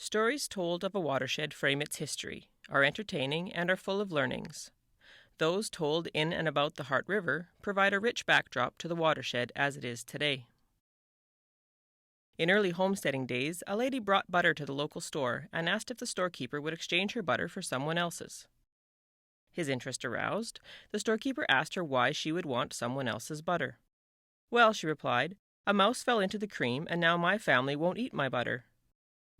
Stories told of a watershed frame its history, are entertaining, and are full of learnings. Those told in and about the Heart River provide a rich backdrop to the watershed as it is today. In early homesteading days, a lady brought butter to the local store and asked if the storekeeper would exchange her butter for someone else's. His interest aroused, the storekeeper asked her why she would want someone else's butter. "Well," she replied, "a mouse fell into the cream and now my family won't eat my butter.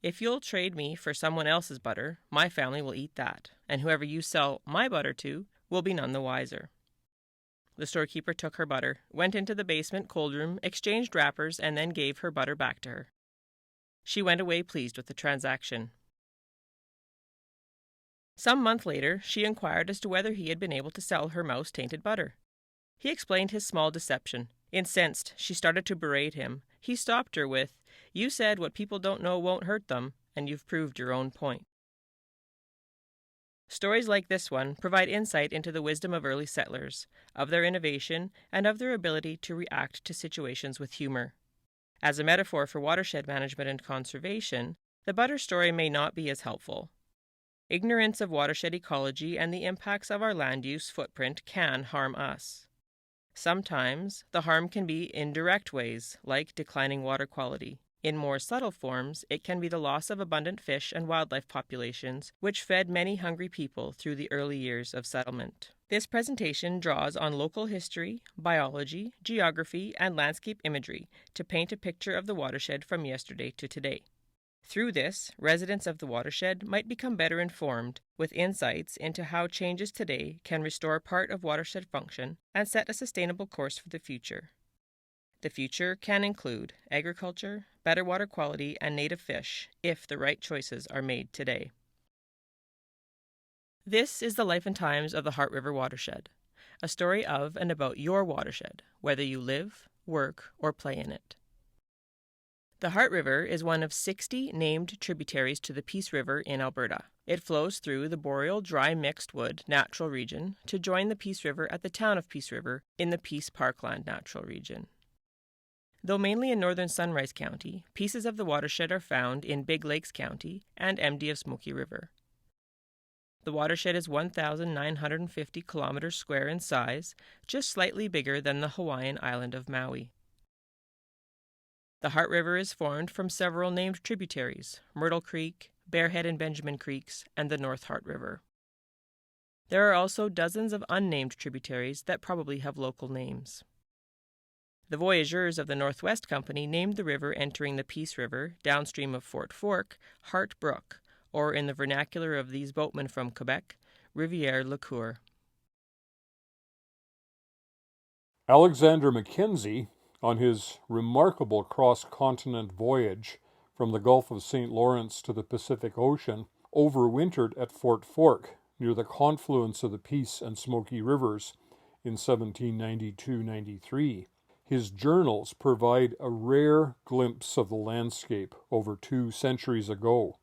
If you'll trade me for someone else's butter, my family will eat that, and whoever you sell my butter to will be none the wiser." The storekeeper took her butter, went into the basement cold room, exchanged wrappers, and then gave her butter back to her. She went away pleased with the transaction. Some month later, she inquired as to whether he had been able to sell her mouse-tainted butter. He explained his small deception. Incensed, she started to berate him. He stopped her with, "You said what people don't know won't hurt them, and you've proved your own point." Stories like this one provide insight into the wisdom of early settlers, of their innovation, and of their ability to react to situations with humor. As a metaphor for watershed management and conservation, the butter story may not be as helpful. Ignorance of watershed ecology and the impacts of our land use footprint can harm us. Sometimes, the harm can be in direct ways, like declining water quality. In more subtle forms, it can be the loss of abundant fish and wildlife populations, which fed many hungry people through the early years of settlement. This presentation draws on local history, biology, geography, and landscape imagery to paint a picture of the watershed from yesterday to today. Through this, residents of the watershed might become better informed, with insights into how changes today can restore part of watershed function and set a sustainable course for the future. The future can include agriculture, better water quality, and native fish, if the right choices are made today. This is the life and times of the Heart River Watershed, a story of and about your watershed, whether you live, work, or play in it. The Heart River is one of 60 named tributaries to the Peace River in Alberta. It flows through the boreal dry mixed wood natural region to join the Peace River at the town of Peace River in the Peace Parkland natural region. Though mainly in northern Sunrise County, pieces of the watershed are found in Big Lakes County and MD of Smoky River. The watershed is 1,950 kilometers square in size, just slightly bigger than the Hawaiian island of Maui. The Heart River is formed from several named tributaries, Myrtle Creek, Bearhead and Benjamin Creeks, and the North Heart River. There are also dozens of unnamed tributaries that probably have local names. The voyageurs of the Northwest Company named the river entering the Peace River, downstream of Fort Fork, Heart Brook, or in the vernacular of these boatmen from Quebec, Rivière Le Coeur. Alexander Mackenzie, on his remarkable cross-continent voyage from the Gulf of St. Lawrence to the Pacific Ocean, overwintered at Fort Fork near the confluence of the Peace and Smoky Rivers in 1792-93. His journals provide a rare glimpse of the landscape over 2 centuries ago.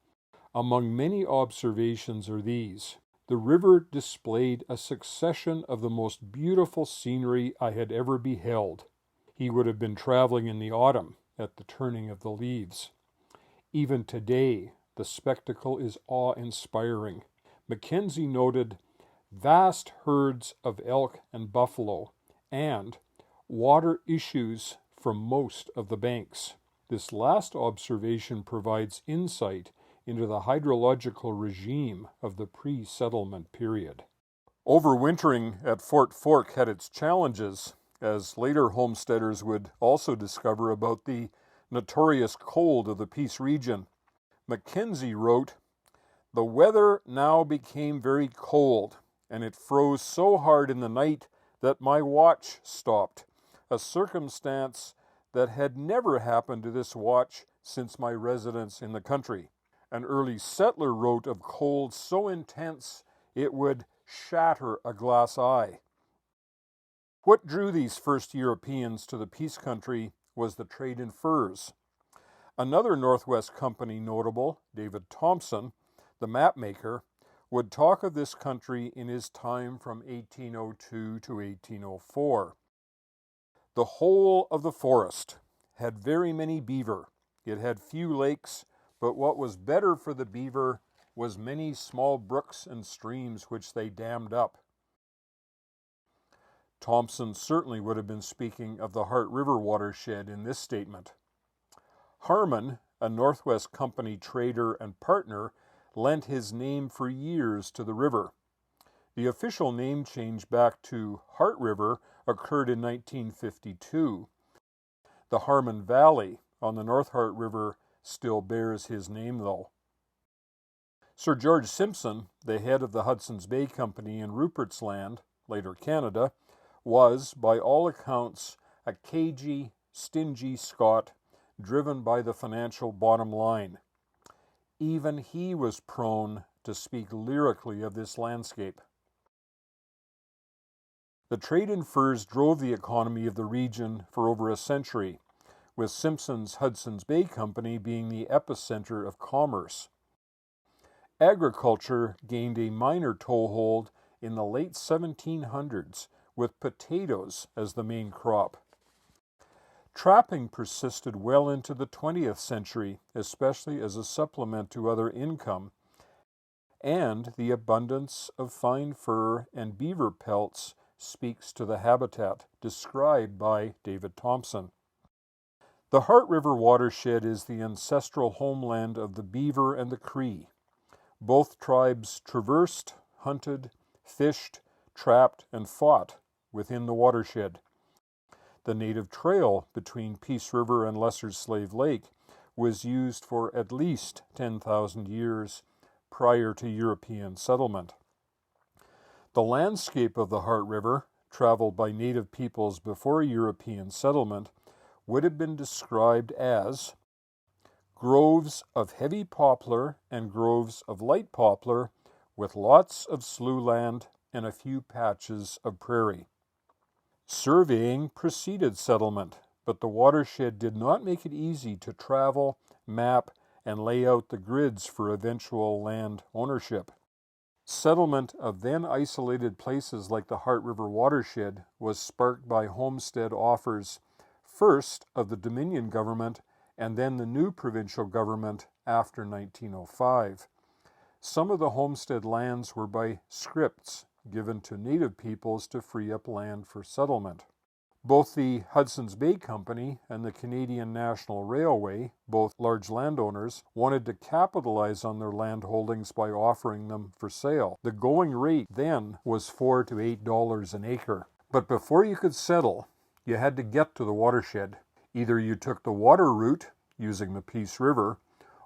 Among many observations are these: the river displayed a succession of the most beautiful scenery I had ever beheld. He would have been traveling in the autumn at the turning of the leaves. Even today, the spectacle is awe-inspiring. Mackenzie noted vast herds of elk and buffalo, and water issues from most of the banks. This last observation provides insight into the hydrological regime of the pre-settlement period. Overwintering at Fort Fork had its challenges, as later homesteaders would also discover about the notorious cold of the Peace region. Mackenzie wrote, "The weather now became very cold, and it froze so hard in the night that my watch stopped, a circumstance that had never happened to this watch since my residence in the country." An early settler wrote of cold so intense it would shatter a glass eye. What drew these first Europeans to the Peace Country was the trade in furs. Another Northwest Company notable, David Thompson, the map maker, would talk of this country in his time from 1802 to 1804. The whole of the forest had very many beaver. It had few lakes, But what was better for the beaver was many small brooks and streams which they dammed up. Thompson certainly would have been speaking of the Heart River watershed in this statement. Harmon, a Northwest Company trader and partner, lent his name for years to the river. The official name change back to Heart River occurred in 1952. The Harmon Valley on the North Heart River still bears his name, though. Sir George Simpson, the head of the Hudson's Bay Company in Rupert's Land, later Canada, was, by all accounts, a cagey, stingy Scot driven by the financial bottom line. Even he was prone to speak lyrically of this landscape. The trade in furs drove the economy of the region for over a century, with Simpson's Hudson's Bay Company being the epicenter of commerce. Agriculture gained a minor toehold in the late 1700s, with potatoes as the main crop. Trapping persisted well into the 20th century, especially as a supplement to other income, and the abundance of fine fur and beaver pelts speaks to the habitat described by David Thompson. The Heart River watershed is the ancestral homeland of the beaver and the Cree. Both tribes traversed, hunted, fished, trapped, and fought within the watershed. The native trail between Peace River and Lesser Slave Lake was used for at least 10,000 years prior to European settlement. The landscape of the Heart River, traveled by native peoples before European settlement, would have been described as groves of heavy poplar and groves of light poplar with lots of slough land and a few patches of prairie. Surveying preceded settlement, but the watershed did not make it easy to travel, map, and lay out the grids for eventual land ownership. Settlement of then isolated places like the Heart River watershed was sparked by homestead offers, first of the Dominion government and then the new provincial government after 1905. Some of the homestead lands were by scripts given to native peoples to free up land for settlement. Both the Hudson's Bay Company and the Canadian National Railway, both large landowners, wanted to capitalize on their land holdings by offering them for sale. The going rate then was $4 to $8 an acre. But before you could settle, you had to get to the watershed. Either you took the water route, using the Peace River,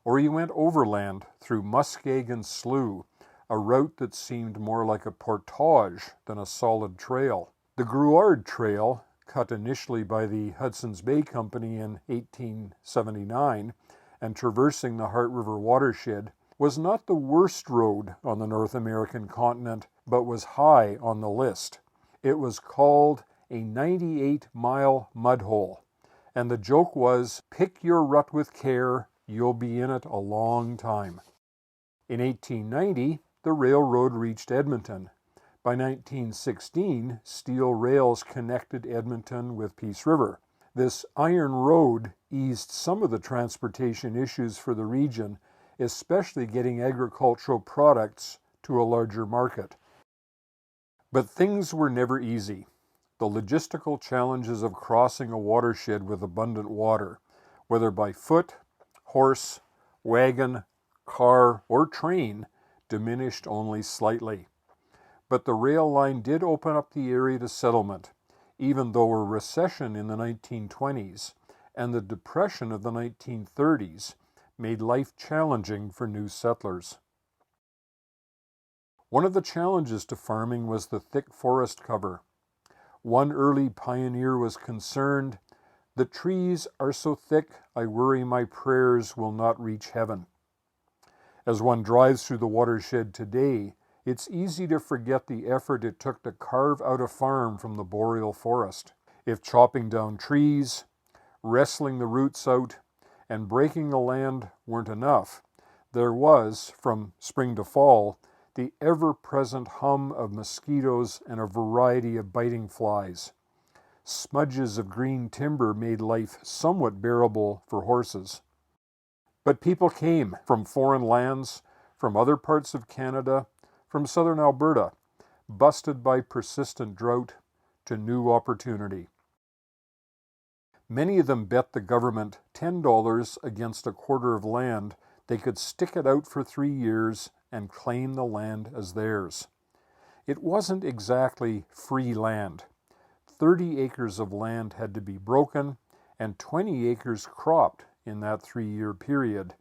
or you went overland through Muskegon Slough, a route that seemed more like a portage than a solid trail. The Groud Trail, cut initially by the Hudson's Bay Company in 1879 and traversing the Heart River watershed, was not the worst road on the North American continent, but was high on the list. It was called a 98-mile mudhole, and the joke was, pick your rut with care, you'll be in it a long time. In 1890, the railroad reached Edmonton. By 1916, steel rails connected Edmonton with Peace River. This iron road eased some of the transportation issues for the region, especially getting agricultural products to a larger market. But things were never easy. The logistical challenges of crossing a watershed with abundant water, whether by foot, horse, wagon, car, or train, diminished only slightly. But the rail line did open up the area to settlement, even though a recession in the 1920s and the depression of the 1930s made life challenging for new settlers. One of the challenges to farming was the thick forest cover. One early pioneer was concerned, "The trees are so thick, I worry my prayers will not reach heaven." As one drives through the watershed today, it's easy to forget the effort it took to carve out a farm from the boreal forest. If chopping down trees, wrestling the roots out, and breaking the land weren't enough, there was, from spring to fall, the ever-present hum of mosquitoes and a variety of biting flies. Smudges of green timber made life somewhat bearable for horses. But people came from foreign lands, from other parts of Canada, from southern Alberta, busted by persistent drought, to new opportunity. Many of them bet the government $10 against a quarter of land they could stick it out for 3 years and claim the land as theirs. It wasn't exactly free land. 30 acres of land had to be broken and 20 acres cropped in that 3-year period.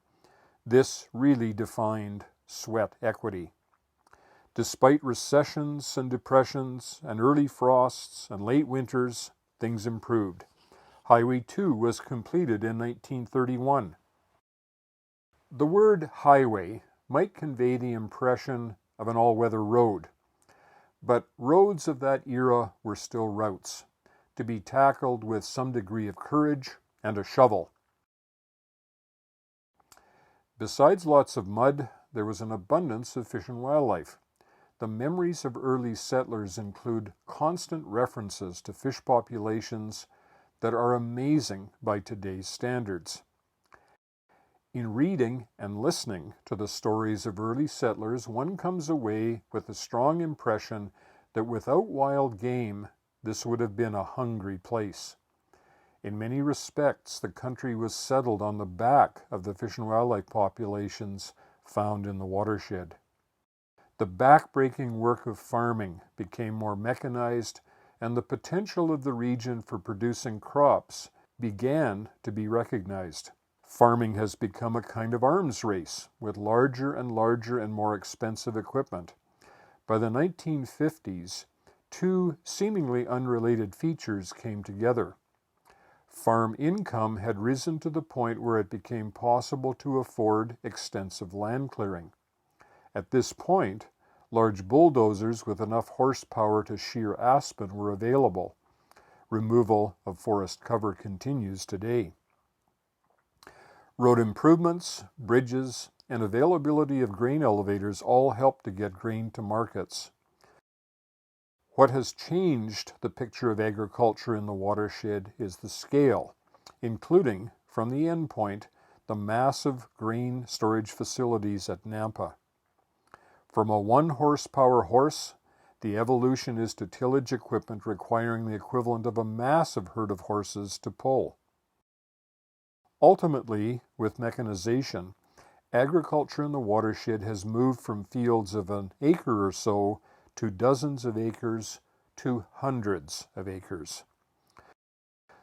This really defined sweat equity. Despite recessions and depressions and early frosts and late winters, things improved. Highway 2 was completed in 1931. The word highway might convey the impression of an all-weather road, but roads of that era were still routes, to be tackled with some degree of courage and a shovel. Besides lots of mud, there was an abundance of fish and wildlife. The memories of early settlers include constant references to fish populations that are amazing by today's standards. In reading and listening to the stories of early settlers, one comes away with a strong impression that without wild game, this would have been a hungry place. In many respects, the country was settled on the back of the fish and wildlife populations found in the watershed. The back-breaking work of farming became more mechanized, and the potential of the region for producing crops began to be recognized. Farming has become a kind of arms race with larger and larger and more expensive equipment. By the 1950s, two seemingly unrelated features came together. Farm income had risen to the point where it became possible to afford extensive land clearing. At this point, large bulldozers with enough horsepower to shear aspen were available. Removal of forest cover continues today. Road improvements, bridges, and availability of grain elevators all helped to get grain to markets. What has changed the picture of agriculture in the watershed is the scale, including, from the end point, the massive grain storage facilities at Nampa. From a 1-horsepower horse, the evolution is to tillage equipment requiring the equivalent of a massive herd of horses to pull. Ultimately, with mechanization, agriculture in the watershed has moved from fields of an acre or so to dozens of acres to hundreds of acres.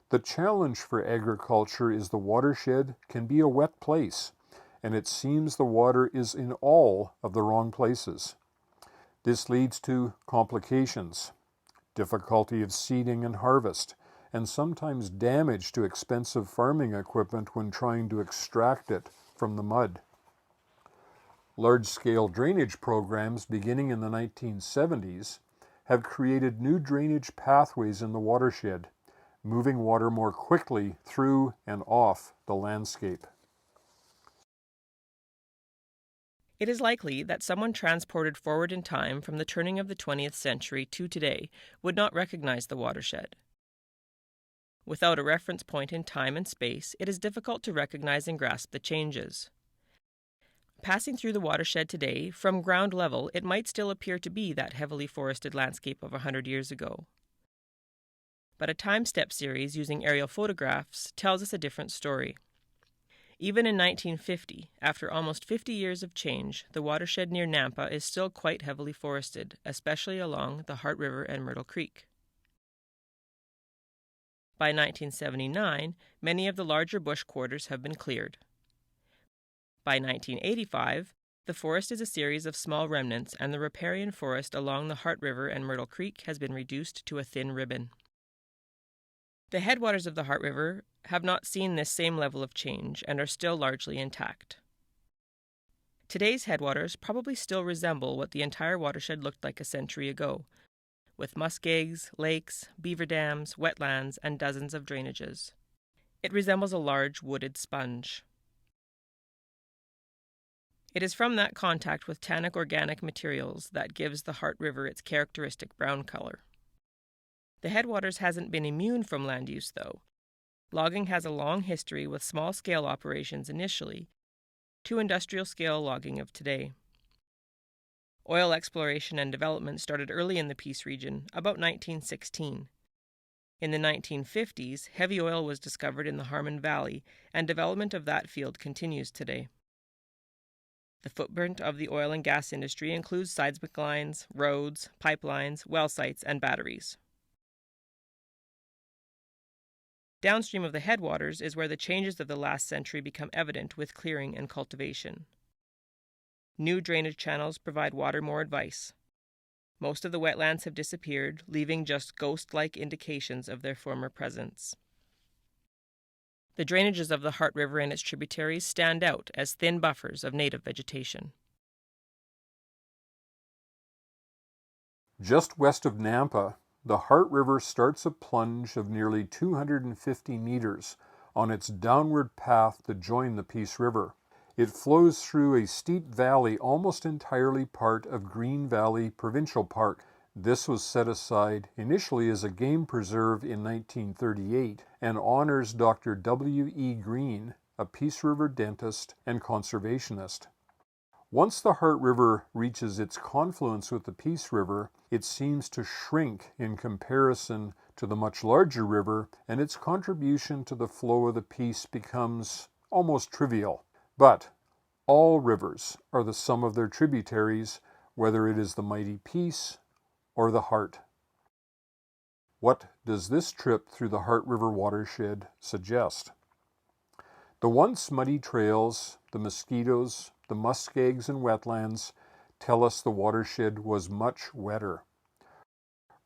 The challenge for agriculture is the watershed can be a wet place, and it seems the water is in all of the wrong places. This leads to complications, difficulty of seeding and harvest, and sometimes damage to expensive farming equipment when trying to extract it from the mud. Large-scale drainage programs beginning in the 1970s have created new drainage pathways in the watershed, moving water more quickly through and off the landscape. It is likely that someone transported forward in time from the turning of the 20th century to today would not recognize the watershed. Without a reference point in time and space, it is difficult to recognize and grasp the changes. Passing through the watershed today, from ground level, it might still appear to be that heavily forested landscape of 100 years ago. But a time-step series using aerial photographs tells us a different story. Even in 1950, after almost 50 years of change, the watershed near Nampa is still quite heavily forested, especially along the Heart River and Myrtle Creek. By 1979, many of the larger bush quarters have been cleared. By 1985, the forest is a series of small remnants, and the riparian forest along the Heart River and Myrtle Creek has been reduced to a thin ribbon. The headwaters of the Heart River have not seen this same level of change and are still largely intact. Today's headwaters probably still resemble what the entire watershed looked like a century ago, with muskegs, lakes, beaver dams, wetlands, and dozens of drainages. It resembles a large wooded sponge. It is from that contact with tannic organic materials that gives the Heart River its characteristic brown color. The headwaters hasn't been immune from land use, though. Logging has a long history with small-scale operations initially, to industrial-scale logging of today. Oil exploration and development started early in the Peace region, about 1916. In the 1950s, heavy oil was discovered in the Harmon Valley, and development of that field continues today. The footprint of the oil and gas industry includes seismic lines, roads, pipelines, well sites, and batteries. Downstream of the headwaters is where the changes of the last century become evident with clearing and cultivation. New drainage channels provide water more advice. Most of the wetlands have disappeared, leaving just ghost-like indications of their former presence. The drainages of the Heart River and its tributaries stand out as thin buffers of native vegetation. Just west of Nampa, the Heart River starts a plunge of nearly 250 meters on its downward path to join the Peace River. It flows through a steep valley almost entirely part of Green Valley Provincial Park. This was set aside initially as a game preserve in 1938 and honors Dr. W. E. Green, a Peace River dentist and conservationist. Once the Heart River reaches its confluence with the Peace River, it seems to shrink in comparison to the much larger river, and its contribution to the flow of the Peace becomes almost trivial. But all rivers are the sum of their tributaries, whether it is the mighty Peace or the Heart. What does this trip through the Heart River watershed suggest? The once muddy trails, the mosquitoes, the muskegs and wetlands tell us the watershed was much wetter.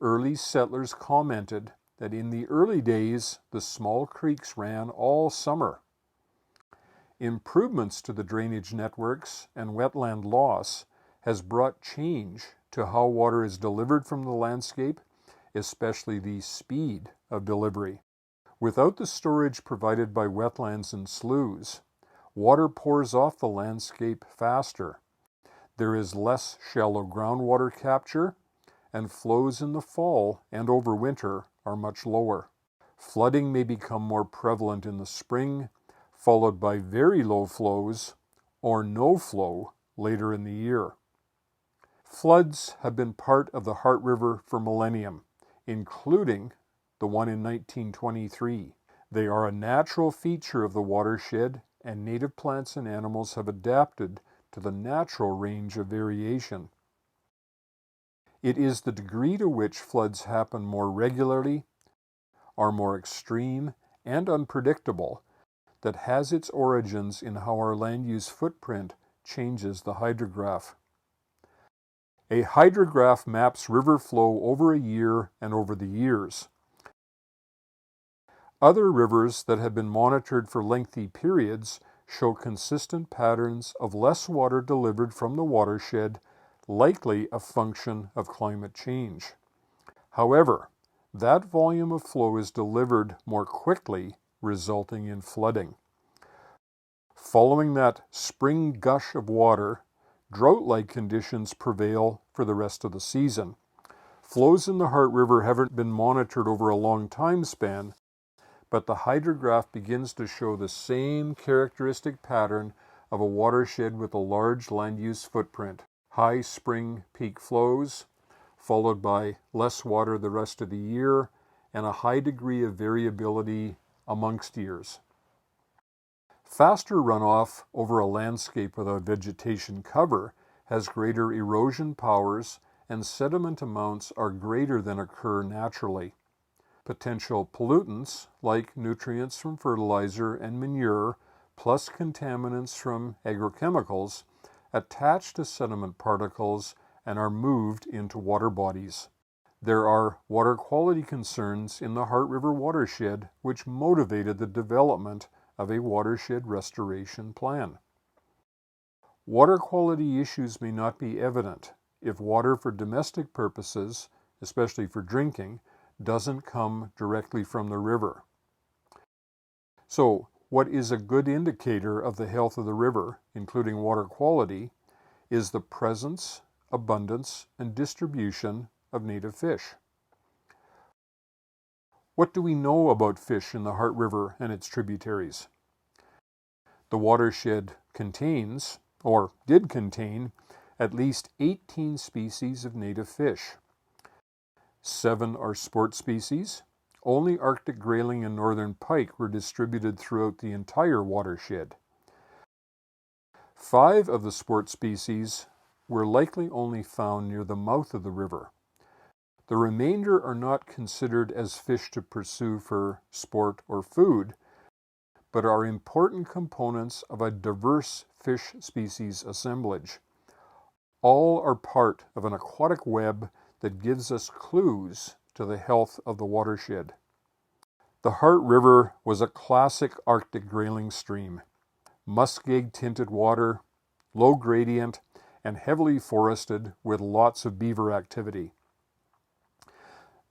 Early settlers commented that in the early days the small creeks ran all summer. Improvements to the drainage networks and wetland loss has brought change to how water is delivered from the landscape, especially the speed of delivery. Without the storage provided by wetlands and sloughs, water pours off the landscape faster. There is less shallow groundwater capture, and flows in the fall and over winter are much lower. Flooding may become more prevalent in the spring, followed by very low flows or no flow later in the year. Floods have been part of the Heart River for millennium, including the one in 1923. They are a natural feature of the watershed, and native plants and animals have adapted to the natural range of variation. It is the degree to which floods happen more regularly, are more extreme and unpredictable, that has its origins in how our land use footprint changes the hydrograph. A hydrograph maps river flow over a year and over the years. Other rivers that have been monitored for lengthy periods show consistent patterns of less water delivered from the watershed, likely a function of climate change. However, that volume of flow is delivered more quickly, resulting in flooding. Following that spring gush of water, drought-like conditions prevail for the rest of the season. Flows in the Heart River haven't been monitored over a long time span, but the hydrograph begins to show the same characteristic pattern of a watershed with a large land use footprint. High spring peak flows, followed by less water the rest of the year, and a high degree of variability amongst years. Faster runoff over a landscape without vegetation cover has greater erosion powers, and sediment amounts are greater than occur naturally. Potential pollutants, like nutrients from fertilizer and manure, plus contaminants from agrochemicals, attach to sediment particles and are moved into water bodies. There are water quality concerns in the Heart River watershed which motivated the development of a watershed restoration plan. Water quality issues may not be evident if water for domestic purposes, especially for drinking, doesn't come directly from the river. So, what is a good indicator of the health of the river, including water quality, is the presence, abundance, and distribution of native fish. What do we know about fish in the Heart River and its tributaries? The watershed contains, or did contain, at least 18 species of native fish. 7 are sport species. Only Arctic grayling and northern pike were distributed throughout the entire watershed. 5 of the sport species were likely only found near the mouth of the river. The remainder are not considered as fish to pursue for sport or food, but are important components of a diverse fish species assemblage. All are part of an aquatic web that gives us clues to the health of the watershed. The Heart River was a classic Arctic grayling stream. Muskeg-tinted water, low gradient, and heavily forested with lots of beaver activity.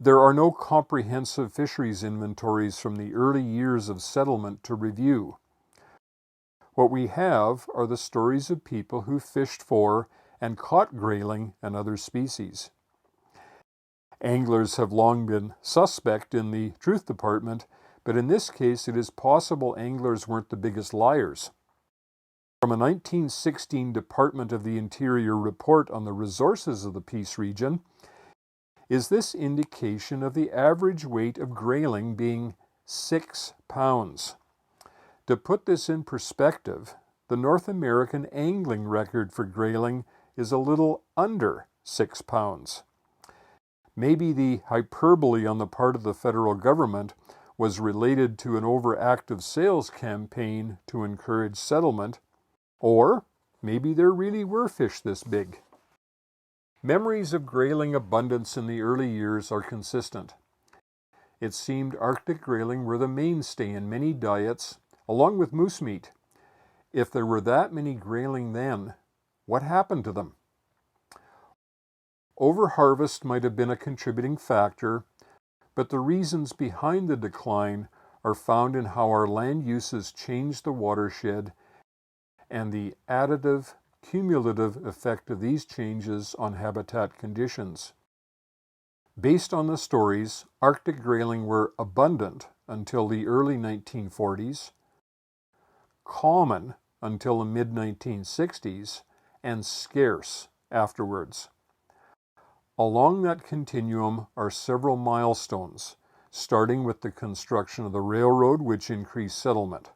There are no comprehensive fisheries inventories from the early years of settlement to review. What we have are the stories of people who fished for and caught grayling and other species. Anglers have long been suspect in the truth department, but in this case it is possible anglers weren't the biggest liars. From a 1916 Department of the Interior report on the resources of the Peace region, is this indication of the average weight of grayling being 6 pounds. To put this in perspective, the North American angling record for grayling is a little under 6 pounds. Maybe the hyperbole on the part of the federal government was related to an overactive sales campaign to encourage settlement, or maybe there really were fish this big. Memories of grayling abundance in the early years are consistent. It seemed Arctic grayling were the mainstay in many diets, along with moose meat. If there were that many grayling then, what happened to them? Overharvest might have been a contributing factor, but the reasons behind the decline are found in how our land uses changed the watershed and the additive, cumulative effect of these changes on habitat conditions. Based on the stories, Arctic grayling were abundant until the early 1940s, common until the mid-1960s, and scarce afterwards. Along that continuum are several milestones, starting with the construction of the railroad, which increased settlement.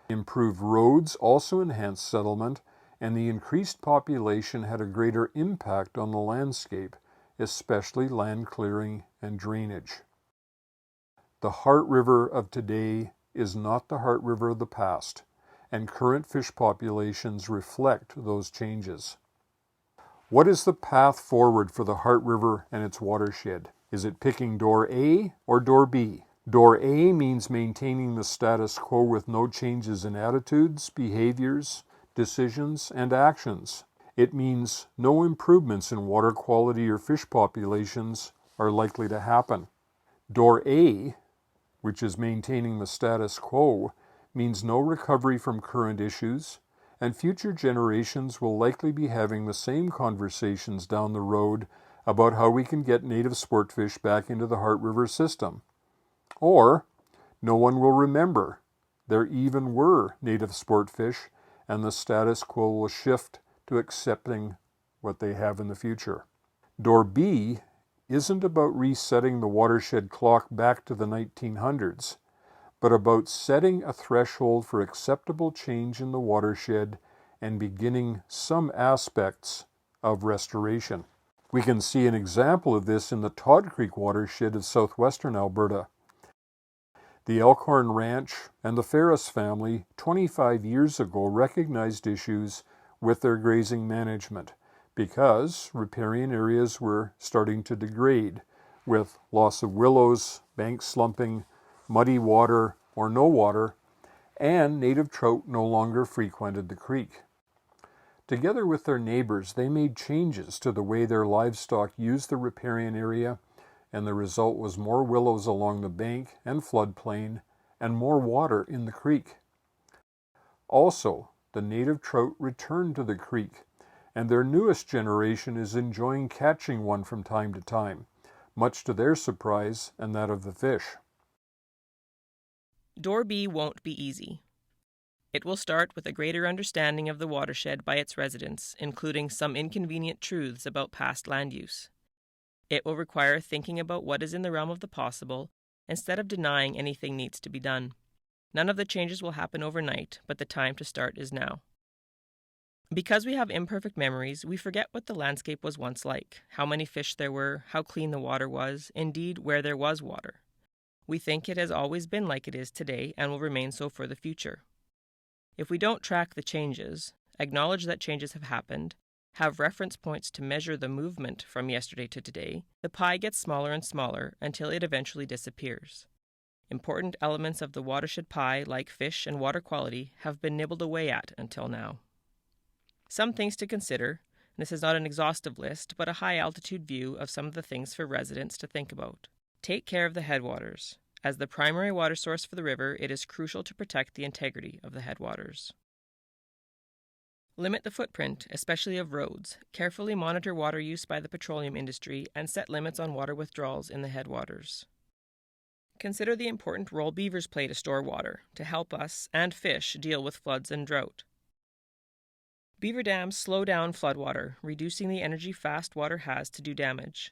Improved roads also enhanced settlement, and the increased population had a greater impact on the landscape, especially land clearing and drainage. The Heart River of today is not the Heart River of the past, and current fish populations reflect those changes. What is the path forward for the Heart River and its watershed? Is it picking door A or door B? Door A means maintaining the status quo with no changes in attitudes, behaviors, decisions, and actions. It means no improvements in water quality or fish populations are likely to happen. Door A, which is maintaining the status quo, means no recovery from current issues, and future generations will likely be having the same conversations down the road about how we can get native sport fish back into the Heart River system. Or, no one will remember there even were native sport fish, and the status quo will shift to accepting what they have in the future. Door B isn't about resetting the watershed clock back to the 1900s, but about setting a threshold for acceptable change in the watershed and beginning some aspects of restoration. We can see an example of this in the Todd Creek watershed of southwestern Alberta. The Elkhorn Ranch and the Ferris family 25 years ago recognized issues with their grazing management because riparian areas were starting to degrade with loss of willows, bank slumping, muddy water or no water, and native trout no longer frequented the creek. Together with their neighbors, they made changes to the way their livestock used the riparian area, and the result was more willows along the bank and floodplain and more water in the creek. Also, the native trout returned to the creek, and their newest generation is enjoying catching one from time to time, much to their surprise and that of the fish. Door B won't be easy. It will start with a greater understanding of the watershed by its residents, including some inconvenient truths about past land use. It will require thinking about what is in the realm of the possible, instead of denying anything needs to be done. None of the changes will happen overnight, but the time to start is now. Because we have imperfect memories, we forget what the landscape was once like, how many fish there were, how clean the water was, indeed where there was water. We think it has always been like it is today and will remain so for the future. If we don't track the changes, acknowledge that changes have happened, have reference points to measure the movement from yesterday to today, the pie gets smaller and smaller until it eventually disappears. Important elements of the watershed pie, like fish and water quality, have been nibbled away at until now. Some things to consider. This is not an exhaustive list, but a high-altitude view of some of the things for residents to think about. Take care of the headwaters. As the primary water source for the river, it is crucial to protect the integrity of the headwaters. Limit the footprint, especially of roads. Carefully monitor water use by the petroleum industry and set limits on water withdrawals in the headwaters. Consider the important role beavers play to store water, to help us and fish deal with floods and drought. Beaver dams slow down floodwater, reducing the energy fast water has to do damage.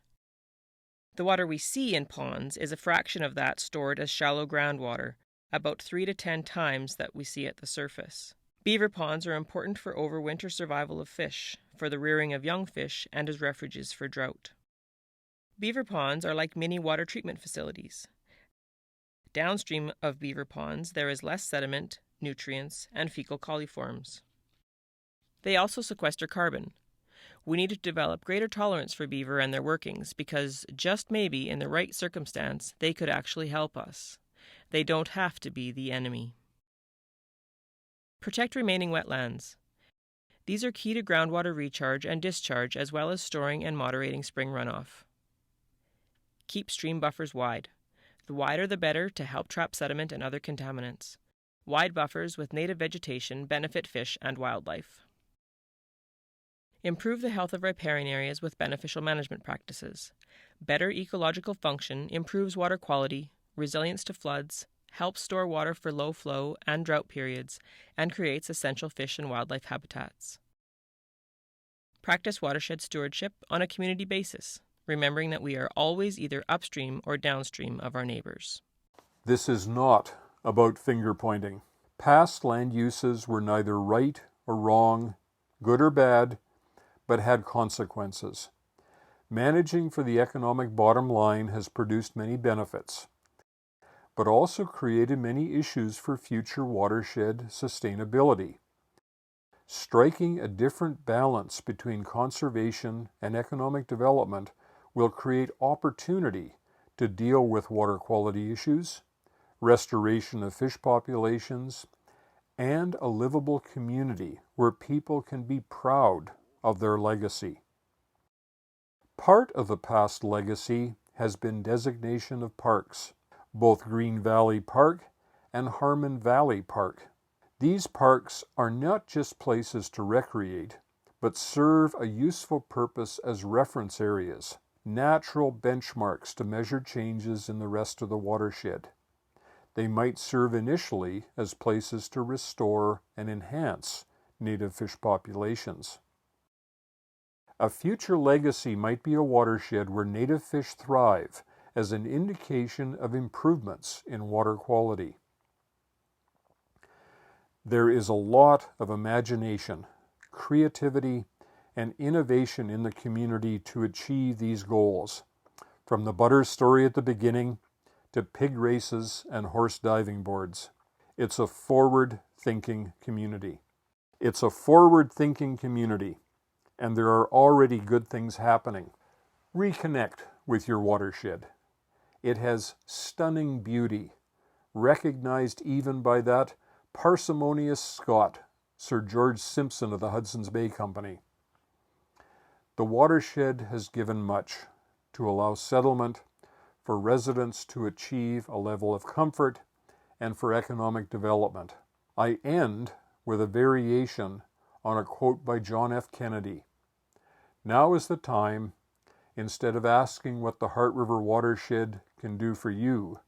The water we see in ponds is a fraction of that stored as shallow groundwater, about 3 to 10 times that we see at the surface. Beaver ponds are important for overwinter survival of fish, for the rearing of young fish, and as refuges for drought. Beaver ponds are like mini water treatment facilities. Downstream of beaver ponds, there is less sediment, nutrients, and fecal coliforms. They also sequester carbon. We need to develop greater tolerance for beaver and their workings because, just maybe, in the right circumstance, they could actually help us. They don't have to be the enemy. Protect remaining wetlands. These are key to groundwater recharge and discharge, as well as storing and moderating spring runoff. Keep stream buffers wide. The wider the better to help trap sediment and other contaminants. Wide buffers with native vegetation benefit fish and wildlife. Improve the health of riparian areas with beneficial management practices. Better ecological function improves water quality, resilience to floods, helps store water for low flow and drought periods, and creates essential fish and wildlife habitats. Practice watershed stewardship on a community basis, remembering that we are always either upstream or downstream of our neighbors. This is not about finger-pointing. Past land uses were neither right or wrong, good or bad, but had consequences. Managing for the economic bottom line has produced many benefits, but also created many issues for future watershed sustainability. Striking a different balance between conservation and economic development will create opportunity to deal with water quality issues, restoration of fish populations, and a livable community where people can be proud of their legacy. Part of the past legacy has been designation of parks, both Green Valley Park and Harmon Valley Park. These parks are not just places to recreate, but serve a useful purpose as reference areas, natural benchmarks to measure changes in the rest of the watershed. They might serve initially as places to restore and enhance native fish populations. A future legacy might be a watershed where native fish thrive as an indication of improvements in water quality. There is a lot of imagination, creativity, and innovation in the community to achieve these goals, from the butter story at the beginning to pig races and horse diving boards. It's a forward-thinking community. And there are already good things happening. Reconnect with your watershed. It has stunning beauty, recognized even by that parsimonious Scot, Sir George Simpson of the Hudson's Bay Company. The watershed has given much to allow settlement, for residents to achieve a level of comfort, and for economic development. I end with a variation on a quote by John F. Kennedy. Now is the time, instead of asking what the Heart River Watershed can do for you,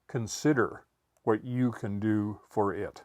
consider what you can do for it.